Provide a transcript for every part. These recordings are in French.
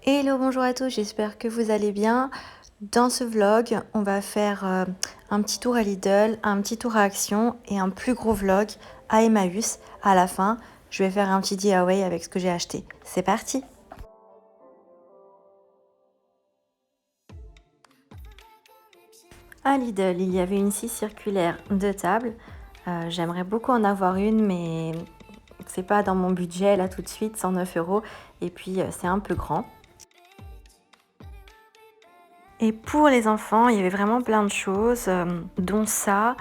Hello, bonjour à tous, j'espère que vous allez bien. Dans ce vlog, on va faire un petit tour à Lidl, un petit tour à Action et un plus gros vlog à Emmaüs. À la fin, je vais faire un petit DIY avec ce que j'ai acheté. C'est parti! À Lidl, il y avait une scie circulaire de table. J'aimerais beaucoup en avoir une, mais c'est pas dans mon budget là tout de suite, 109 euros. Et puis c'est un peu grand. Et pour les enfants, il y avait vraiment plein de choses, dont ça.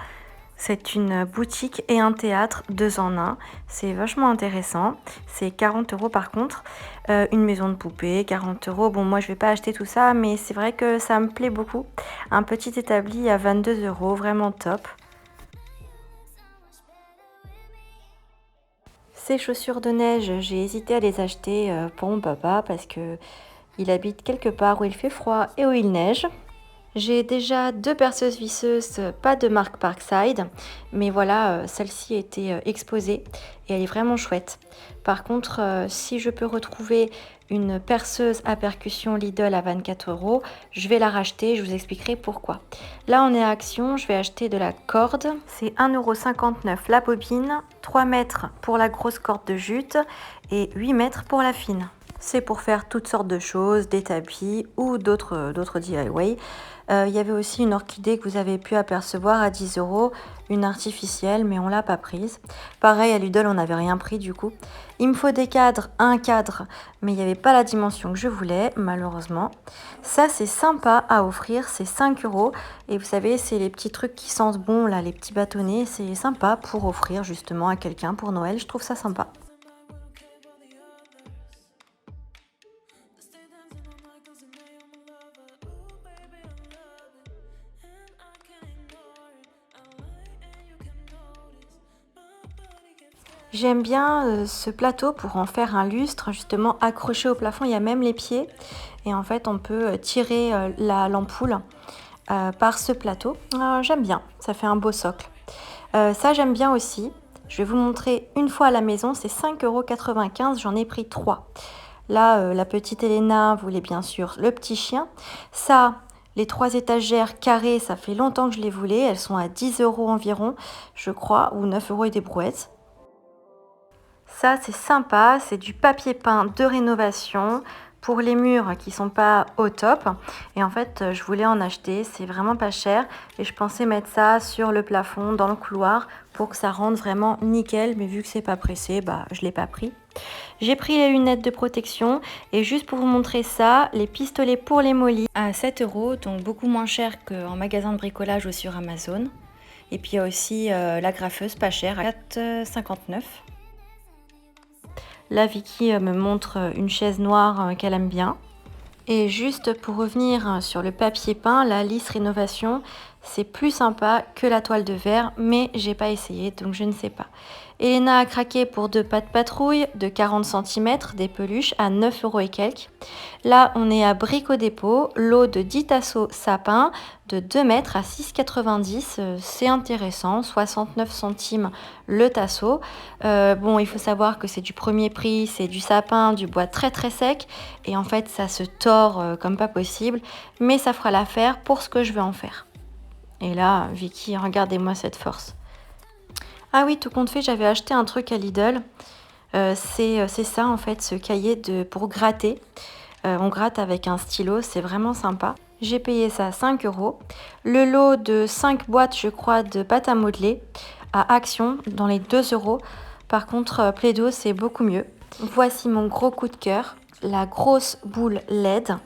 C'est une boutique et un théâtre 2 en 1. C'est vachement intéressant. C'est 40 euros par contre. Une maison de poupée, 40 euros. Bon, moi je vais pas acheter tout ça, mais c'est vrai que ça me plaît beaucoup. Un petit établi à 22 euros, vraiment top. Ces chaussures de neige, j'ai hésité à les acheter pour mon papa parce que il habite quelque part où il fait froid et où il neige. J'ai déjà 2 perceuses visseuses, pas de marque Parkside, mais voilà, celle-ci était exposée et elle est vraiment chouette. Par contre, si je peux retrouver une perceuse à percussion Lidl à 24 euros, je vais la racheter, je vous expliquerai pourquoi. Là, on est à Action, je vais acheter de la corde. C'est 1,59 € la bobine, 3 mètres pour la grosse corde de jute et 8 mètres pour la fine. C'est pour faire toutes sortes de choses, des tapis ou d'autres DIY. Il y avait aussi une orchidée que vous avez pu apercevoir à 10 euros, une artificielle, mais on l'a pas prise. Pareil, à Lidl, on n'avait rien pris du coup. Il me faut des cadres, un cadre, mais il n'y avait pas la dimension que je voulais, malheureusement. Ça, c'est sympa à offrir, c'est 5 euros. Et vous savez, c'est les petits trucs qui sentent bon, là, les petits bâtonnets. C'est sympa pour offrir justement à quelqu'un pour Noël, je trouve ça sympa. J'aime bien ce plateau pour en faire un lustre, justement accroché au plafond, il y a même les pieds. Et en fait, on peut tirer l'ampoule par ce plateau. J'aime bien, ça fait un beau socle. Ça, j'aime bien aussi. Je vais vous montrer une fois à la maison, c'est 5,95 €, j'en ai pris 3. Là, la petite Elena voulait bien sûr le petit chien. Ça, les 3 étagères carrées, ça fait longtemps que je les voulais. Elles sont à 10 euros environ, je crois, ou 9 euros et des brouettes. Ça, c'est sympa, c'est du papier peint de rénovation pour les murs qui sont pas au top. Et en fait, je voulais en acheter, c'est vraiment pas cher. Et je pensais mettre ça sur le plafond, dans le couloir, pour que ça rende vraiment nickel. Mais vu que c'est pas pressé, bah, je l'ai pas pris. J'ai pris les lunettes de protection. Et juste pour vous montrer ça, les pistolets pour les mollets à 7 euros, donc beaucoup moins cher qu'en magasin de bricolage ou sur Amazon. Et puis il y a aussi la graffeuse pas chère à 4,59 €. Là, Vicky me montre une chaise noire qu'elle aime bien. Et juste pour revenir sur le papier peint, la Lisse Rénovation, c'est plus sympa que la toile de verre, mais j'ai pas essayé, donc je ne sais pas. Elena a craqué pour 2 pattes patrouille de 40 cm, des peluches à 9 euros et quelques. Là, on est à Brico Dépôt, lot de 10 tasseaux sapin de 2 mètres à 6,90 €. C'est intéressant, 69 centimes le tasseau. Bon, il faut savoir que c'est du premier prix, c'est du sapin, du bois très très sec. Et en fait, ça se tord comme pas possible. Mais ça fera l'affaire pour ce que je veux en faire. Et là, Vicky, regardez-moi cette force. Ah oui, tout compte fait, j'avais acheté un truc à Lidl. C'est ça en fait, ce cahier pour gratter. On gratte avec un stylo, c'est vraiment sympa. J'ai payé ça 5 euros. Le lot de 5 boîtes, je crois, de pâte à modeler à Action, dans les 2 euros. Par contre, Plaido, c'est beaucoup mieux. Voici mon gros coup de cœur, la grosse boule LED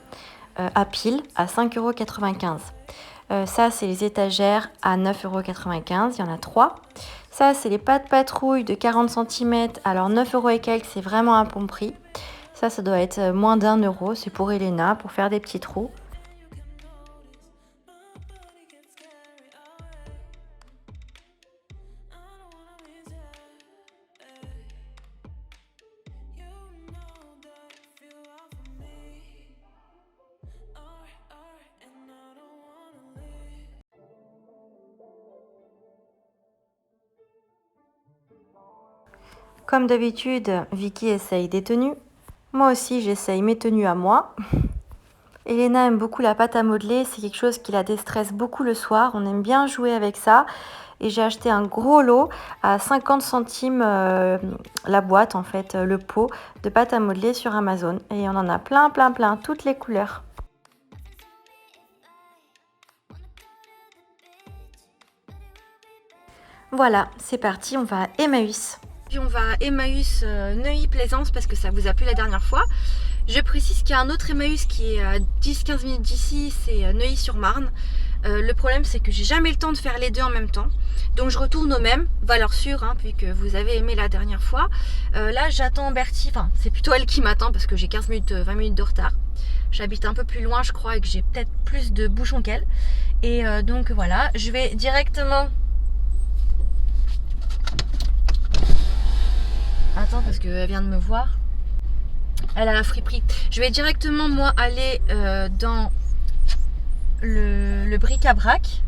à pile à 5,95 €. Ça, c'est les étagères à 9,95 €. Il y en a 3. Ça, c'est les pâtes patrouille de 40 cm. Alors 9 euros et quelques, c'est vraiment un bon prix. Ça doit être moins d'1 €. C'est pour Elena, pour faire des petits trous. Comme d'habitude, Vicky essaye des tenues. Moi aussi, j'essaye mes tenues à moi. Elena aime beaucoup la pâte à modeler, c'est quelque chose qui la déstresse beaucoup le soir. On aime bien jouer avec ça. Et j'ai acheté un gros lot à 50 centimes la boîte, en fait, le pot de pâte à modeler sur Amazon. Et on en a plein, plein, plein, toutes les couleurs. Voilà, c'est parti, on va à Emmaüs. Puis on va à Emmaüs Neuilly-Plaisance parce que ça vous a plu la dernière fois. Je précise qu'il y a un autre Emmaüs qui est à 10-15 minutes d'ici, c'est Neuilly-sur-Marne. Le problème c'est que j'ai jamais le temps de faire les deux en même temps. Donc je retourne au même, valeur sûre, hein, puisque vous avez aimé la dernière fois. Là j'attends Bertie, enfin c'est plutôt elle qui m'attend parce que j'ai 15 minutes, 20 minutes de retard. J'habite un peu plus loin je crois et que j'ai peut-être plus de bouchons qu'elle. Et donc voilà, je vais directement... Attends parce qu'elle vient de me voir. Elle a la friperie. Je vais directement moi aller dans le bric-à-brac.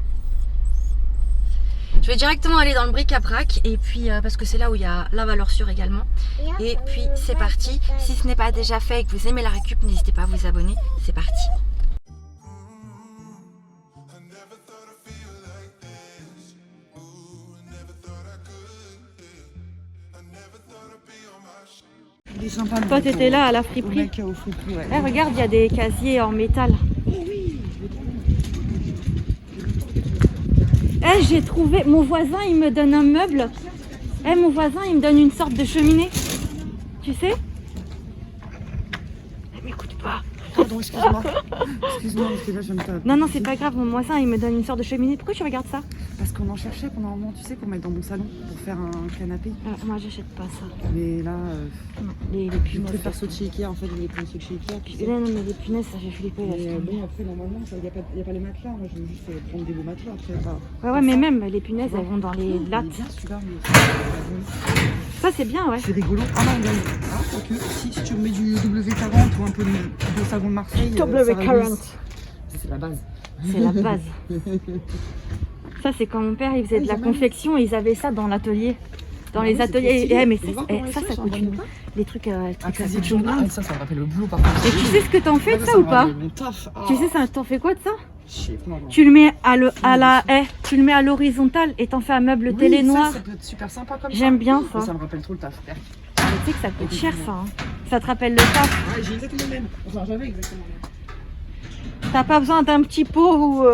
Je vais directement aller dans le bric-à-brac et puis parce que c'est là où il y a la valeur sûre également. Et puis c'est parti. Si ce n'est pas déjà fait et que vous aimez la récup, n'hésitez pas à vous abonner. C'est parti. Il est sympa. Toi, t'étais là à la friperie. Ouais. Eh, regarde, il y a des casiers en métal. Eh, j'ai trouvé. Mon voisin, il me donne un meuble. Eh, mon voisin, il me donne une sorte de cheminée. Tu sais? Eh, m'écoute pas. Pardon, excuse-moi. Excuse-moi, parce que là, je me tape. Non, non, c'est pas grave. Mon voisin, il me donne une sorte de cheminée. Pourquoi tu regardes ça? Parce qu'on en cherchait pendant un moment, tu sais, qu'on met dans mon salon pour faire un canapé. Moi, j'achète pas ça. Mais là, Non, les je punaises. préfère ceux de chez Ikea, en fait, les ceux de chez Ikea. Tu sais. Non, mais les punaises, ça fait flipper. Là, Mais bon, après, normalement, il n'y a pas les matelas. Moi, je veux juste prendre des beaux matelas. Après, pas... ouais, mais même les punaises, elles vont dans les Il est lattes. bien celui-là, mais... Ça, c'est bien, ouais. C'est rigolo. Ah non, regarde. Ah, ok. Si tu remets du W40 ou un peu de savon de Marseille. W40. C'est la base. C'est la base. Ça, c'est quand mon père il faisait de la confection et ils avaient ça dans l'atelier. Dans les ateliers. Mais ça coûte une... Les trucs, ça coûte une blinde. Ça me rappelle le boulot par contre. Et tu sais ce que t'en fais de ça ou pas? Tu sais, t'en fais quoi de ça? Non. Tu le mets tu le mets à l'horizontale et t'en fais un meuble télé noir. Ça peut être super sympa comme ça. J'aime bien ça. Ça me rappelle trop le taf. Mais tu sais que ça coûte cher ça. Hein. Ça te rappelle le taf. Ouais, j'ai exactement le même. Enfin, j'avais exactement le même. T'as pas besoin d'un petit pot ou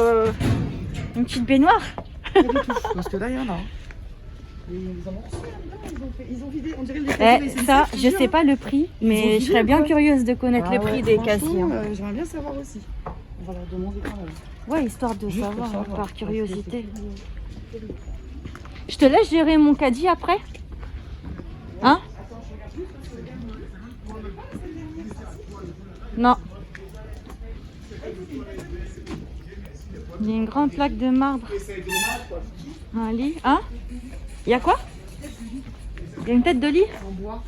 une petite baignoire? Pas du tout. Parce que là, il y en a. Ils ont vidé, on dirait les ça, je sais pas le prix, mais je serais bien curieuse de connaître le prix des casiers. Hein. J'aimerais bien savoir aussi. On va leur demander quand même. Ouais, histoire de Juste savoir, pour hein, savoir. par curiosité. Je te laisse gérer mon caddie après? Hein? Non. Il y a une grande plaque de marbre. Un lit. Hein? Il y a quoi? Il y a une tête de lit? En bois.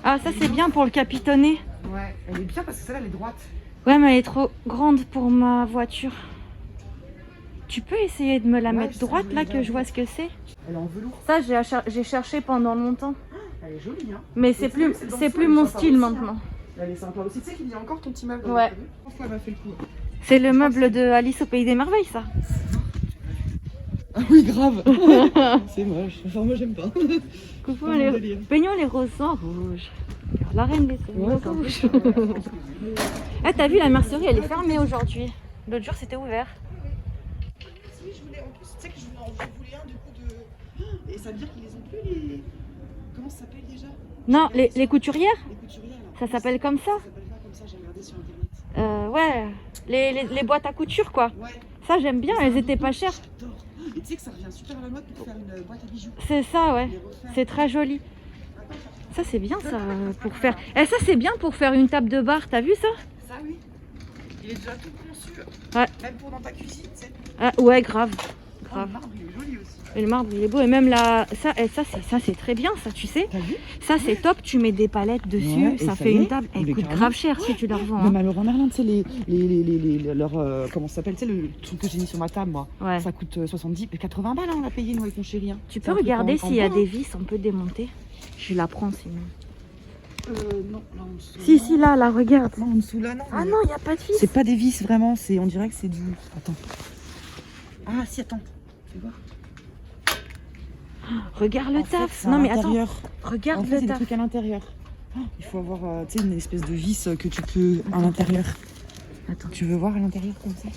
Ah, ça c'est bien pour le capitonner. Ouais, elle est bien parce que celle-là, elle est droite. Ouais, mais elle est trop grande pour ma voiture. Tu peux essayer de me la mettre droite là, que je vois ce que c'est? Elle est en velours. Ça, j'ai cherché pendant longtemps. Elle est jolie, hein. Mais c'est plus mon style maintenant. Elle est sympa aussi. Tu sais qu'il y a encore ton petit meuble. Ouais. Je pense qu'elle m'a fait le coup. C'est le meuble de Alice au Pays des Merveilles, ça. Ah oui, grave. C'est moche. Enfin, moi, j'aime pas. Coucou, Pas mon délire. peignons les roses en rouge. Car la reine des Ouais, roses en rouge. Ah, t'as vu, la mercerie, elle est fermée aujourd'hui. L'autre jour, c'était ouvert. Oui, je voulais, en plus, tu sais que je voulais un du coup de... Et ça veut dire qu'ils les ont plus, les... Comment ça s'appelle déjà? Non, les couturières, Les couturières, là. ça s'appelle comme ça. Ça s'appelle pas comme ça, j'ai regardé sur internet. Ouais, les boîtes à couture, quoi. Ouais. Ça, j'aime bien, elles étaient pas chères. J'adore. Et tu sais que ça revient super à la mode pour faire une boîte à bijoux. C'est ça, ouais. Les refaire. C'est très joli. Ça, c'est bien, ça, pour faire... Eh, ça, c'est bien pour faire une table de bar, t'as vu ça? Ça, oui. Il est déjà tout conçu. Ouais. Même pour dans ta cuisine, tu sais. Ah, ouais, grave. Oh, Grave. le marbre, il est joli aussi. Et le marbre, il est beau. Et même là, ça c'est très bien, ça, tu sais. T'as vu? Ça, c'est top. Tu mets des palettes dessus. Ouais, et ça ça fait y est, une table. Elle mais coûte carrément. grave cher si tu la revends. Même Hein. à Leroy Merlin, tu sais, leurs comment ça s'appelle, tu sais, le truc que j'ai mis sur ma table, moi. Ouais. Ça coûte 70, 80 balles, hein, on l'a payé, nous, avec mon chéri. Hein. Tu C'est peux un truc regarder en s'il y a bois, des vis, on peut démonter. Je la prends sinon. Non, là en dessous. Si, si, là, regarde. Non, en dessous là, non. Ah non, il n'y a pas de vis. C'est pas des vis vraiment, on dirait que c'est du. Attends. Ah si, attends. Fais voir. Regarde le En fait, taf. c'est à Non, mais attends. l'intérieur. Regarde En fait, le c'est des taf. trucs à l'intérieur. Il faut avoir tu sais, une espèce de vis que tu peux à l'intérieur. Attends. Tu veux voir à l'intérieur comme ça?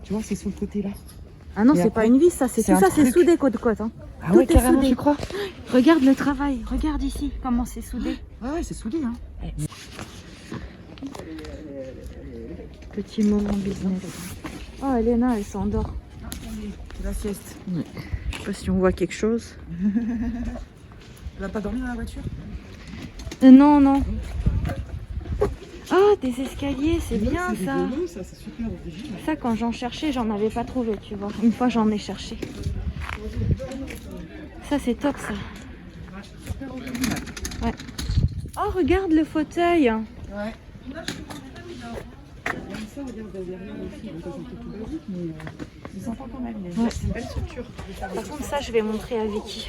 Tu vois, c'est sur le côté là. Ah non, Et c'est après, pas une vis, ça. C'est c'est tout un ça, c'est truc. soudé côte côte. Hein. Ah Tout ouais, est carrément, soudé. tu crois? Regarde le travail. Regarde ici comment c'est soudé. Ouais, c'est soudé, hein. Petit moment business. Oh, Elena, elle s'endort. C'est la sieste. Ouais. Je sais pas si on voit quelque chose. Tu vas pas dormir dans la voiture? Non, non. Ah, des escaliers, c'est bien ça. rigolo, ça, c'est super original. Ça, quand j'en cherchais, j'en avais pas trouvé, tu vois. Une fois, j'en ai cherché. Ça, c'est top, ça. Super original. Ouais. Oh, regarde le fauteuil. Ouais. Ça, regarde derrière aussi. Donc, c'est un peu tout basique, mais c'est sympa quand même. Ouais. C'est une belle structure. Par contre, ça, je vais montrer à Vicky.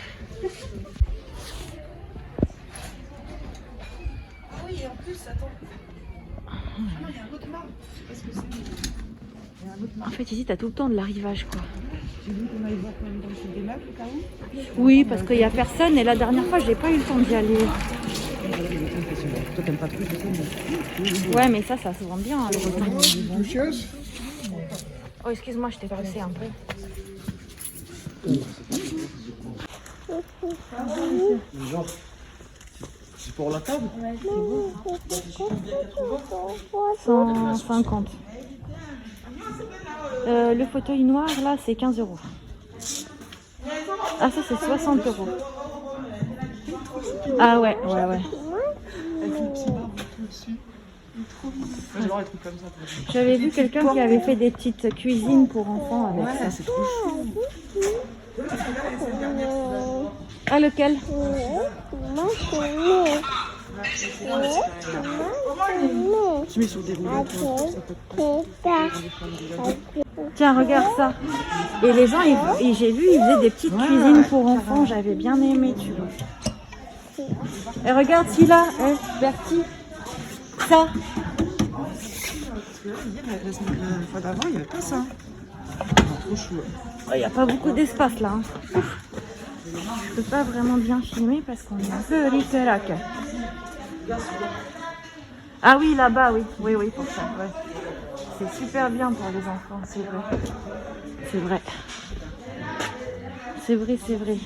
Ah oui, et en plus, attends. Ah non, il y a un autre marbre. Je sais pas ce que c'est. Il y a un autre En marbre. fait, ici, t'as tout le temps de l'arrivage, quoi. J'ai vu qu'on allait voir quand même dans le sud des meubles, au cas où. Oui, parce qu'il y a personne. Et la dernière fois, j'ai pas eu le temps d'y aller. Toi, t'aimes pas trop ça, mais... Ouais, mais ça se vend bien. Hein, le repas. Doucheuse. Oh, excuse-moi, je t'ai poussé un peu. Genre, c'est pour la table? 150. Le fauteuil noir, là, c'est 15 €. Ah, ça, c'est 60 €. Ah ouais, ouais, ouais. Avec une petite barbe dessus. Genre un truc comme ça. J'avais vu quelqu'un qui avait fait des petites cuisines pour enfants avec Ouais, ça. c'est trop chou. Ah, lequel? Tu mets sur des rouleaux. Tiens, regarde ça. Et les gens, j'ai vu, ils faisaient des petites cuisines pour enfants. J'avais bien aimé, tu vois. Et regarde celui-là, Bertie. Ça. Parce que là, hier, la fois d'avant, il n'y avait pas ça. Trop chou. Il n'y a pas beaucoup d'espace là. Hein. Je peux pas vraiment bien filmer parce qu'on est un peu ric-rac. Ah oui, là-bas, oui. Oui, oui, pour ça. Ouais. C'est super bien pour les enfants, c'est vrai. C'est vrai. C'est vrai, c'est vrai.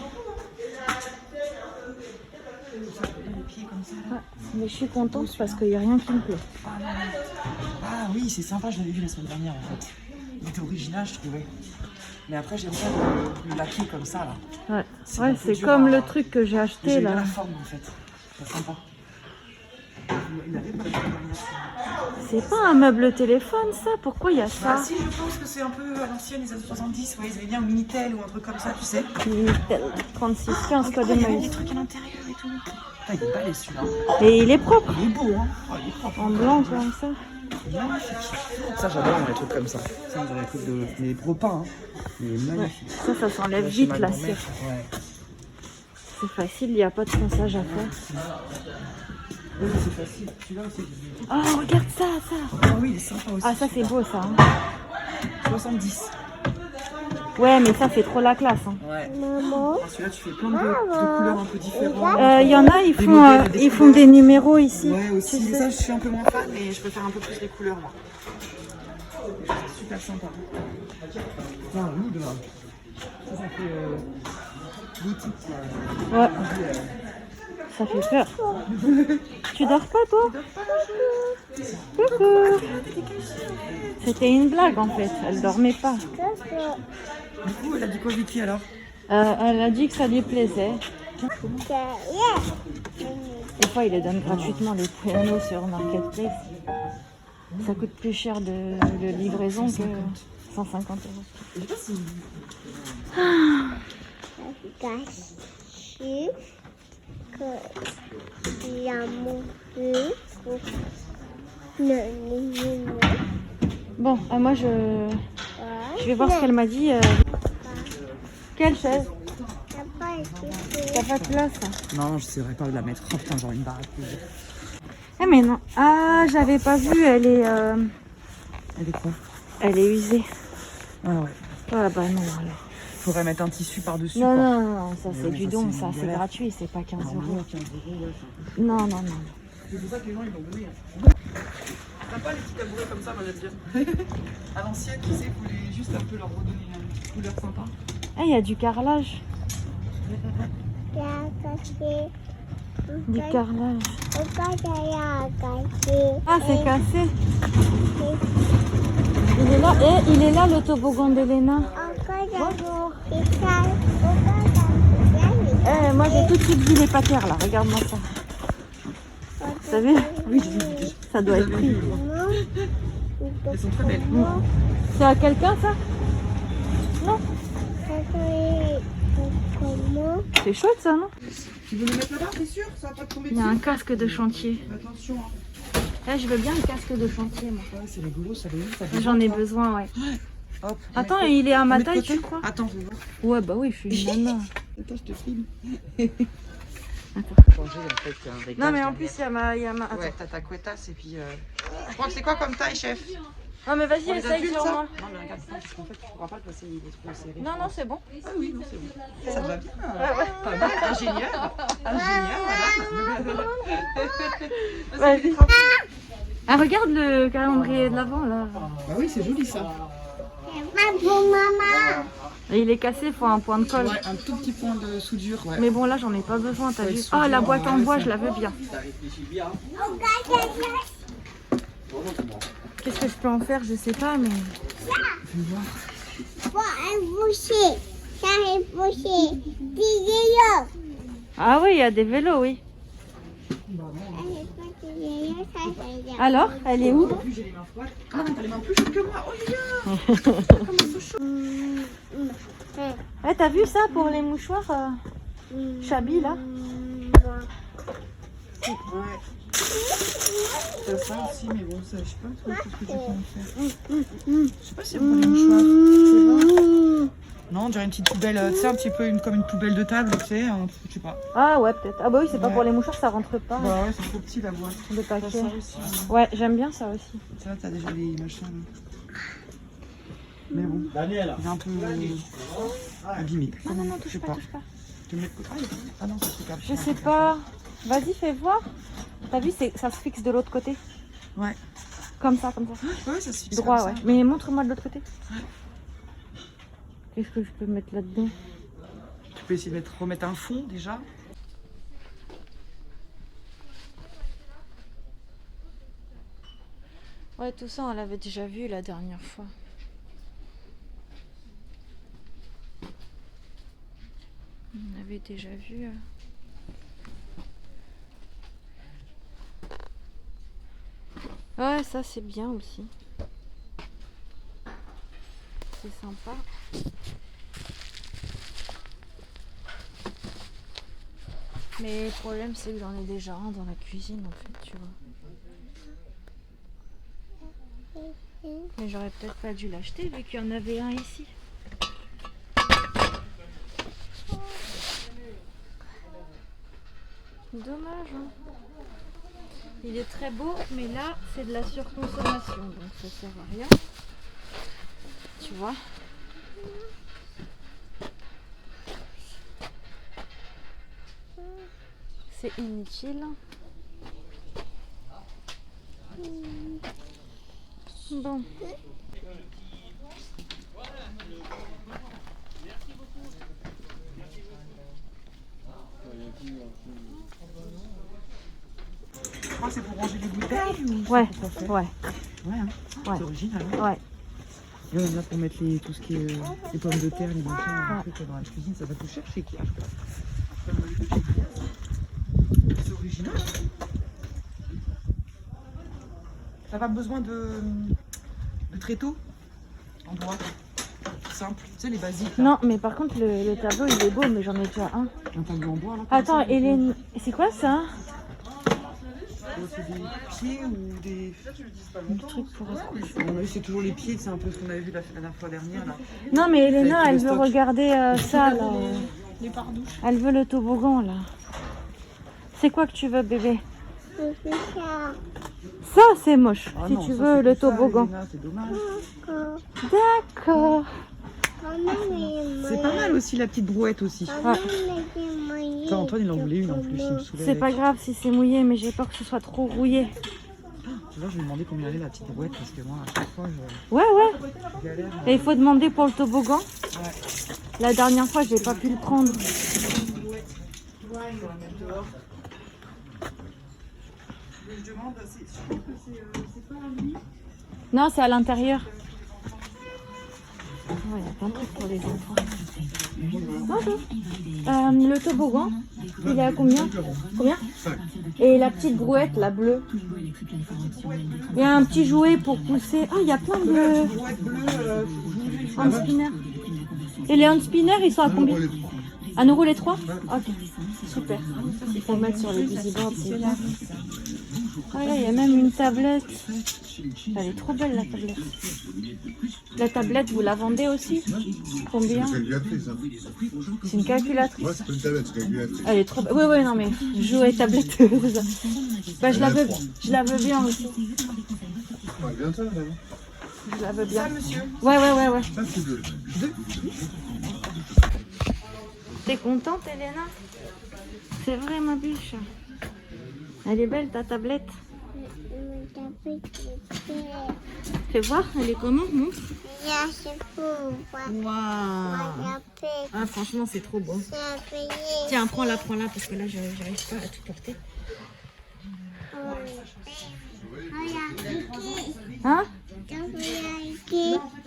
Ouais, mais je suis contente parce qu'il n'y a rien qui me plaît. Ah oui, c'est sympa, je l'avais vu la semaine dernière en fait. Il était original, je trouvais. Mais après, j'aime bien le laquer comme ça là. Ouais, C'est ouais, un peu c'est dur comme à- le truc que j'ai acheté J'aime bien là. la forme en fait. C'est sympa. Il avait pas la semaine dernière. C'est pas un meuble téléphone ça? Pourquoi il y a Bah ça? si, je pense que c'est un peu à l'ancienne, les années 70. Ouais, ils avaient bien un Minitel ou un truc comme ça, tu sais. Minitel 3615 code Oh, il y avait maïs. des trucs à l'intérieur et tout. Putain, il est balèze celui-là. Et il est propre. Il est beau, hein. Oh, il est propre. En blanc comme ça. Magnifique. Ça, j'adore les trucs comme ça. Ça, on dirait des trucs de. Des repas, hein. Il est magnifique. Ça s'enlève Chez vite ma la grand-mère, cire. Ouais. C'est facile, il n'y a pas de ponçage à faire. Oui, c'est facile. Celui-là aussi. Oh, regarde ça, ça. Ah oui, il est sympa aussi. Ah, ça c'est beau ça. Hein. 70. Ouais, mais ça c'est trop la classe. Hein. Ouais. Celui-là, tu fais plein de couleurs un peu différentes. Il y en a, ils Des font, modèles, des ils font couleurs. des numéros ici. Ouais, aussi. Tu Mais sais. ça, je suis un peu moins fan, mais je préfère un peu plus les couleurs, moi. C'est super sympa. Tiens, nous, de là. Ça fait boutique. Ouais. Ça fait peur. Tu dors pas toi? Coucou. C'était une blague en fait, elle dormait pas. Du coup, elle a dit quoi, Vicky, alors? Elle a dit que ça lui plaisait. Des fois, ils les donnent gratuitement les pianos sur Marketplace. Ça coûte plus cher de livraison que 150 €. Je sais pas si... Bon, moi je vais voir ce qu'elle m'a dit. Quelle chaise? T'as pas de place? Non, je ne saurais pas où la mettre. Oh putain, genre une baraque. Eh mais non. Ah, j'avais pas vu, elle est... Elle est quoi? Elle est usée. Ah ouais. Ah bah non alors. Faudrait mettre un tissu par-dessus. Non, quoi. non, non, ça Mais c'est bon, du ça, don, c'est ça une c'est galère. gratuit, c'est pas 15 Normalement, euros. 15 euros, ouais, Non, non, non. c'est pour ça que les gens ils l'ont donné. T'as pas les petits tabourets comme ça, moi j'aime bien. À l'ancienne, tu sais, il voulait juste un peu leur redonner une petite couleur sympa. Ah, il y a du carrelage. Du carrelage. Ah, c'est cassé. Il est là, et il est là le toboggan d'Elena. Bonjour. Eh, moi j'ai tout de suite vu les patères là, regarde-moi ça. T'as vu? Oui, je l'ai vu. Ça doit être pris. Elles sont très belles. C'est à quelqu'un ça? Non? C'est chouette ça, non? Tu veux le mettre là-bas, t'es sûr? Ça va pas te tomber Il y dessus? a un casque de chantier. Attention. Hein. Eh, je veux bien le casque de chantier, moi. Ouais, c'est rigolo, ça va. J'en ai besoin, ouais. Hop. Attends, mets- il est à ma mets de taille, côté. tu crois? Attends, je vais voir. Ouais, bah oui, je suis une nana. Attends, je te filme. Changer en fait un réglage Non, mais en derrière. plus, il y a ma... Attends. Ouais, t'as ta couettasse et puis. Je crois que c'est quoi comme taille, chef? Non, mais vas-y, Pour les essaye adultes, sur ça? moi. Non, mais regarde ça, parce qu'en fait, tu pourras pas le passer, il est trop serré. Non, non, c'est bon. Ah oui, non, c'est bon. Ça te va bien. Pas mal, ingénieur. Ingénieur, voilà. Vas-y. Ah, regarde le calendrier de l'avant, là. Bah oui, c'est joli ça. Et il est cassé, il faut un point de colle. Ouais, un tout petit point de soudure. Ouais. Mais bon, là, j'en ai pas besoin, t'as Ouais, vu. soudure, Ah, la boîte en ouais, bois, ça. je la veux bien. Qu'est-ce que je peux en faire? Je sais pas, mais... Ah oui, il y a des vélos, oui. Alors, elle est où? J'ai les mains froides. Ah non, t'as les mains plus chaudes que moi. Oh Julia, comment elles sont chaudes. Eh, t'as vu ça pour les mouchoirs Chabi, là? Ouais. T'as ça aussi, mais bon, ça, je sais pas trop ce que tu peux en faire. Je sais pas si c'est pour les mouchoirs. Je sais pas. Non, on dirait une petite poubelle, tu sais, un petit peu comme une poubelle de table, tu sais, je sais pas. Ah ouais, peut-être. Ah bah oui, c'est pas Ouais. pour les mouchoirs, ça rentre pas. Bah ouais, c'est trop petit la boîte. Le T'as paquet. ça aussi. Hein. Ouais, j'aime bien ça aussi. Ça, t'as déjà les machins. Là. Mais bon, il est un peu abîmé. Non, non, non, Je touche sais pas, pas. touche pas. Tu mets... Ah non, ça se cache. Je sais pas. Vas-y, fais voir. T'as vu, ça se fixe de l'autre côté. Ouais. Comme ça, comme ça. Ouais, ça se fixe Droit, comme ouais. ça. Mais montre-moi de l'autre côté. Qu'est-ce que je peux mettre là-dedans? Tu peux essayer de remettre un fond déjà. Ouais, tout ça, on l'avait déjà vu la dernière fois. On avait déjà vu. Ouais, ça c'est bien aussi. C'est sympa. Mais le problème c'est que j'en ai déjà un dans la cuisine en fait, tu vois. Mais j'aurais peut-être pas dû l'acheter vu qu'il y en avait un ici. Dommage, hein. Il est très beau, mais là c'est de la surconsommation, donc ça sert à rien. Tu vois. C'est inutile. Bon. Je crois que c'est pour ranger les bouteilles ou Ouais, c'est pour faire ouais, Ouais, hein. Ouais. C'est original. Hein. ouais. Et même là pour mettre tout ce qui est les pommes de terre, les machins, les trucs dans la cuisine, ça va tout cher chez Ikea, je crois. C'est original. T'as pas besoin de tréteau en bois simple, tu sais les basiques. Là. Non, mais par contre le tableau il est beau, mais j'en ai déjà un. Un tableau en bois là. comme Attends, ça, Hélène, c'est quoi ça? C'est des pieds ou des Truc pour... On a vu c'est toujours les pieds, c'est un peu ce qu'on avait vu la dernière fois dernière là. Non, mais Elena, Avec elle le veut stock. regarder ça là. les pardouches. Elle veut le toboggan là. C'est quoi que tu veux, bébé? Ça, c'est moche. Ah si non, tu ça, veux c'est le que ça, toboggan. Elena, c'est dommage. D'accord. C'est pas mal aussi la petite brouette aussi. Ouais. Ça, Antoine il en voulait une en plus, il me saoulait. C'est pas grave si c'est mouillé, mais j'ai peur que ce soit trop rouillé. Tu vois, je vais demander combien elle est la petite brouette parce que moi, à chaque fois, Ouais. je galère. Et il faut demander pour le toboggan. Ouais. La dernière fois, j'ai pas pu le prendre. Je demande, je pense que c'est pas à lui. Non, c'est à l'intérieur. Il y a plein de trucs pour les enfants. Bonjour. Le toboggan, il est à combien? Combien? Et la petite brouette, la bleue. Il y a un petit jouet pour pousser. Ah, il y a plein de Brouette bleue, hand spinners. Et les hand spinners, ils sont à combien? 1 euro les 3? Ok, super. Il faut mettre sur les visiboards, c'est bien. Ah là, il y a même une tablette. Elle est trop belle, la tablette. La tablette, vous la vendez aussi? Combien? C'est une calculatrice. Hein. C'est une calculatrice. Ouais, c'est pas une tablette, c'est une calculatrice. Elle est trop belle. Oui, non, mais jouer tablette, c'est ça. Bah, je la veux bien aussi. Ouais, bien ça, madame. Je la veux bien. Ça, monsieur. Ouais. Ça, c'est bleu. T'es contente, Elena? C'est vrai, ma biche. Elle est belle, ta tablette. Fais voir, elle est comment, montre. Waouh. Ah, franchement, c'est trop beau. Tiens, prends-la, parce que là, j'arrive pas à tout porter. Hein?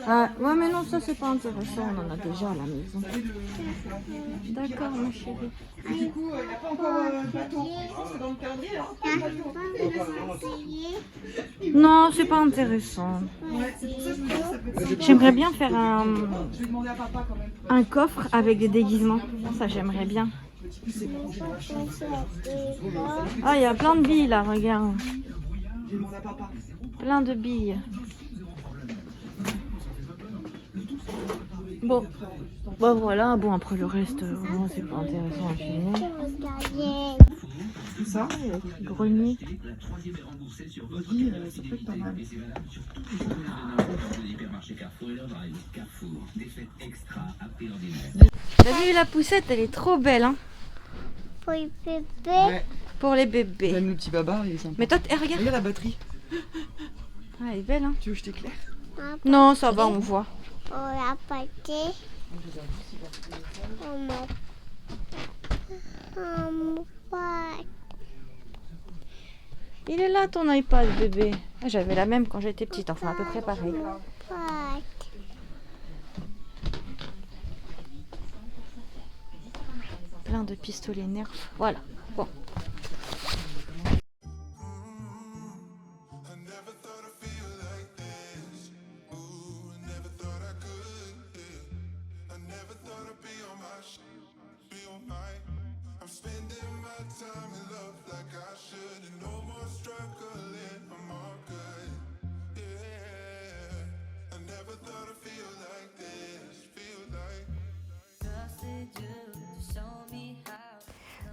Ah, ouais, mais non, ça, c'est pas intéressant. On en a déjà à la maison. D'accord, ma chérie. Du coup, il n'y a pas encore le bateau. C'est dans le calendrier, hein. Non, c'est pas intéressant. Ouais, c'est pour ça que je me dis que ça peut être J'aimerais bien faire Je vais demander à papa quand même. un coffre avec des déguisements. Ça, j'aimerais bien. Ah, il y a plein de billes là, regarde. Je vais demander à papa. Plein de billes. Bon. Bon, voilà. Bon, après le reste, vraiment, c'est pas intéressant à filmer. Tout ça, Grenier. oui, ça peut être pas mal. T'as vu la poussette, elle est trop belle, hein. Pour les bébés. Ouais. Pour les bébés. Même le petit baba, il est sympa. Mais toi, regarde. Regarde la batterie. Ah, elle est belle, hein. Tu veux que je t'éclaire? Non, ça va, on voit. Pour la pâté. Il est là, ton iPad, bébé. Ah, j'avais la même quand j'étais petite, enfin à peu près pareil. Plein de pistolets Nerf. Voilà. Bon.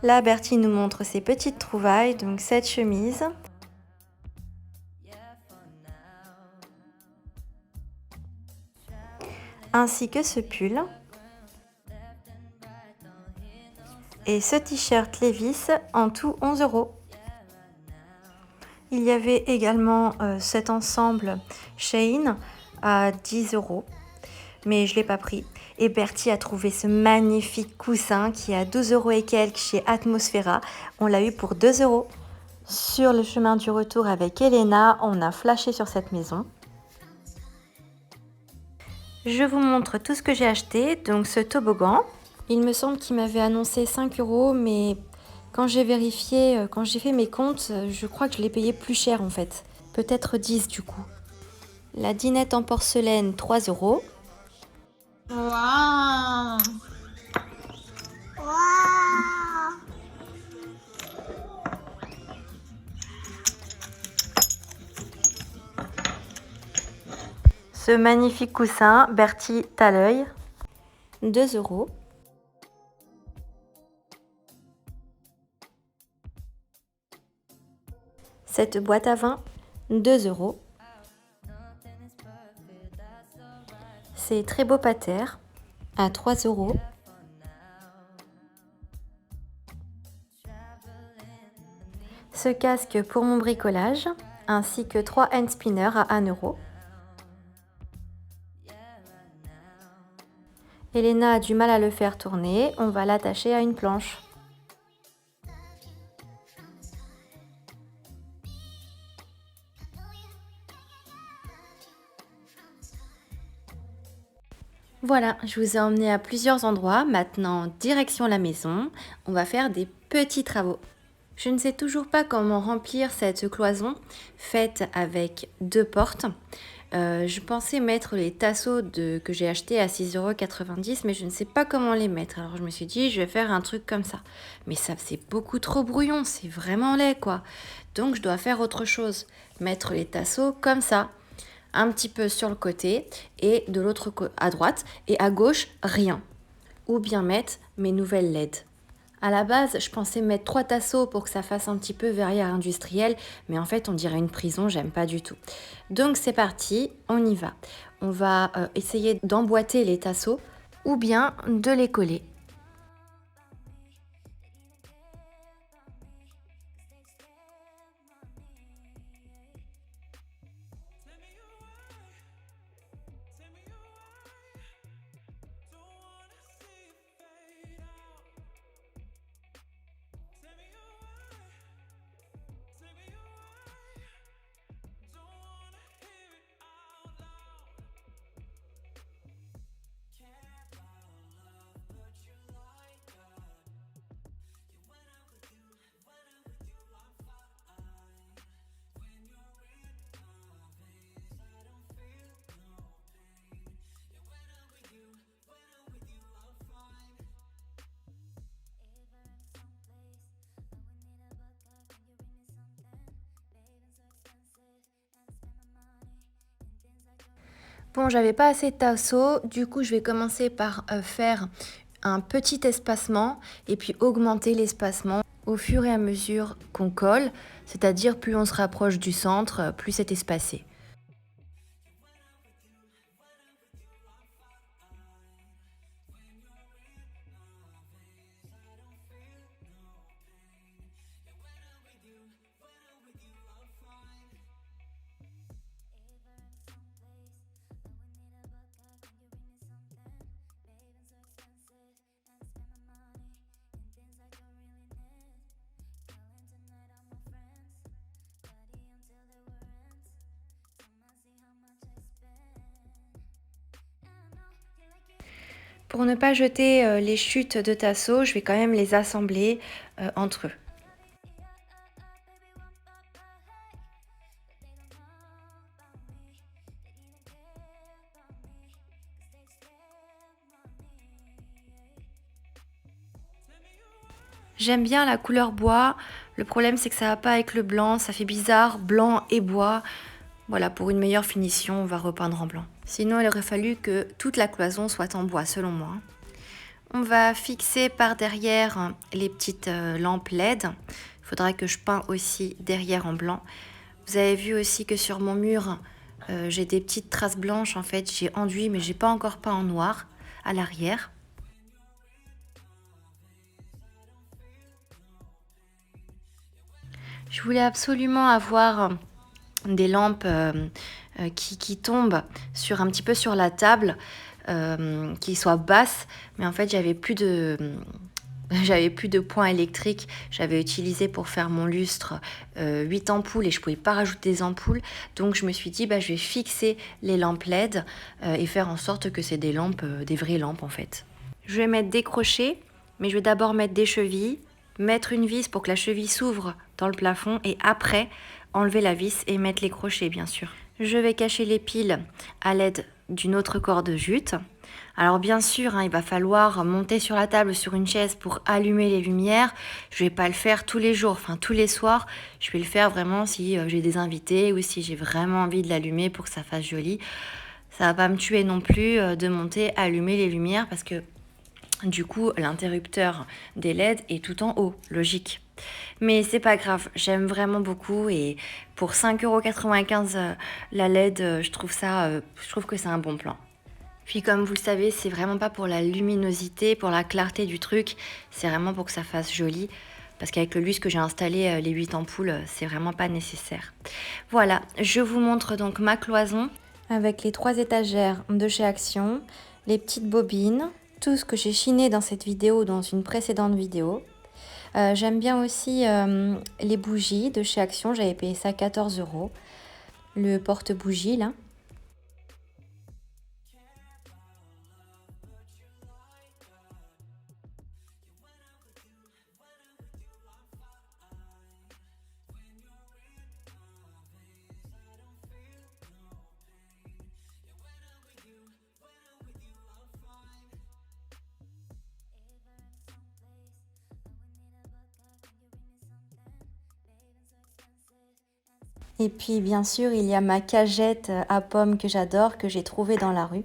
Là, Bertie nous montre ses petites trouvailles, donc cette chemise. Ainsi que ce pull. Et ce t-shirt Levi's, en tout 11 €. Il y avait également cet ensemble Shein à 10 €, mais je ne l'ai pas pris. Et Bertie a trouvé ce magnifique coussin qui est à 12 € et quelques chez Atmosfera. On l'a eu pour 2 €. Sur le chemin du retour avec Elena, on a flashé sur cette maison. Je vous montre tout ce que j'ai acheté. Donc ce toboggan, il me semble qu'il m'avait annoncé 5 €, mais quand j'ai vérifié, quand j'ai fait mes comptes, je crois que je l'ai payé plus cher en fait. Peut-être 10 du coup. La dinette en porcelaine, 3 €. Waouh! Ce magnifique coussin, Bertie, t'as l'œil, 2 €. Cette boîte à vin, 2 €. Ces très beaux patères à 3 €. Ce casque pour mon bricolage, ainsi que 3 hand spinners à 1 €. Elena a du mal à le faire tourner, on va l'attacher à une planche. Voilà, je vous ai emmené à plusieurs endroits. Maintenant, direction la maison, on va faire des petits travaux. Je ne sais toujours pas comment remplir cette cloison faite avec 2 portes. Je pensais mettre les tasseaux que j'ai achetés à 6,90 €, mais je ne sais pas comment les mettre. Alors je me suis dit, je vais faire un truc comme ça. Mais ça, c'est beaucoup trop brouillon, c'est vraiment laid quoi. Donc je dois faire autre chose. Mettre les tasseaux comme ça, un petit peu sur le côté et de l'autre côté à droite et à gauche, rien. Ou bien mettre mes nouvelles LED. À la base, je pensais mettre 3 tasseaux pour que ça fasse un petit peu verrière industrielle, mais en fait, on dirait une prison, j'aime pas du tout. Donc c'est parti, on y va. On va essayer d'emboîter les tasseaux ou bien de les coller. Bon, j'avais pas assez de tasseaux, du coup je vais commencer par faire un petit espacement et puis augmenter l'espacement au fur et à mesure qu'on colle, c'est-à-dire plus on se rapproche du centre, plus c'est espacé. Pour ne pas jeter les chutes de tasseaux, je vais quand même les assembler entre eux. J'aime bien la couleur bois, le problème c'est que ça va pas avec le blanc, ça fait bizarre, blanc et bois. Voilà, pour une meilleure finition, on va repeindre en blanc. Sinon, il aurait fallu que toute la cloison soit en bois, selon moi. On va fixer par derrière les petites lampes LED. Il faudra que je peins aussi derrière en blanc. Vous avez vu aussi que sur mon mur, j'ai des petites traces blanches. En fait, j'ai enduit, mais j'ai pas encore peint en noir à l'arrière. Je voulais absolument avoir des lampes qui tombent un petit peu sur la table, qui soient basses, mais en fait j'avais plus de points électriques. J'avais utilisé pour faire mon lustre 8 ampoules et je pouvais pas rajouter des ampoules, donc je me suis dit je vais fixer les lampes LED et faire en sorte que c'est des lampes, des vraies lampes en fait. Je vais mettre des crochets, mais je vais d'abord mettre des chevilles, mettre une vis pour que la cheville s'ouvre dans le plafond et après enlever la vis et mettre les crochets bien sûr. Je vais cacher les piles à l'aide d'une autre corde jute. Alors bien sûr, il va falloir monter sur la table sur une chaise pour allumer les lumières. Je vais pas le faire tous les jours, enfin tous les soirs. Je vais le faire vraiment si j'ai des invités ou si j'ai vraiment envie de l'allumer pour que ça fasse joli. Ça va pas me tuer non plus de monter, allumer les lumières parce que du coup l'interrupteur des LED est tout en haut, logique. Mais c'est pas grave, j'aime vraiment beaucoup et pour 5,95 € la LED, je trouve que c'est un bon plan. Puis comme vous le savez, c'est vraiment pas pour la luminosité, pour la clarté du truc, c'est vraiment pour que ça fasse joli. Parce qu'avec le luxe que j'ai installé, les 8 ampoules, c'est vraiment pas nécessaire. Voilà, je vous montre donc ma cloison avec les 3 étagères de chez Action, les petites bobines, tout ce que j'ai chiné dans cette vidéo, dans une précédente vidéo. J'aime bien aussi les bougies de chez Action, j'avais payé ça 14 €. Le porte-bougie là. Et puis bien sûr, il y a ma cagette à pommes que j'adore, que j'ai trouvée dans la rue.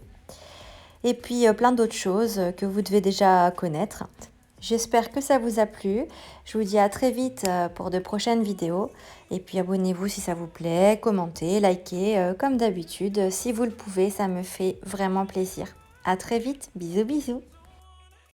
Et puis plein d'autres choses que vous devez déjà connaître. J'espère que ça vous a plu. Je vous dis à très vite pour de prochaines vidéos. Et puis abonnez-vous si ça vous plaît, commentez, likez comme d'habitude. Si vous le pouvez, ça me fait vraiment plaisir. À très vite, bisous bisous.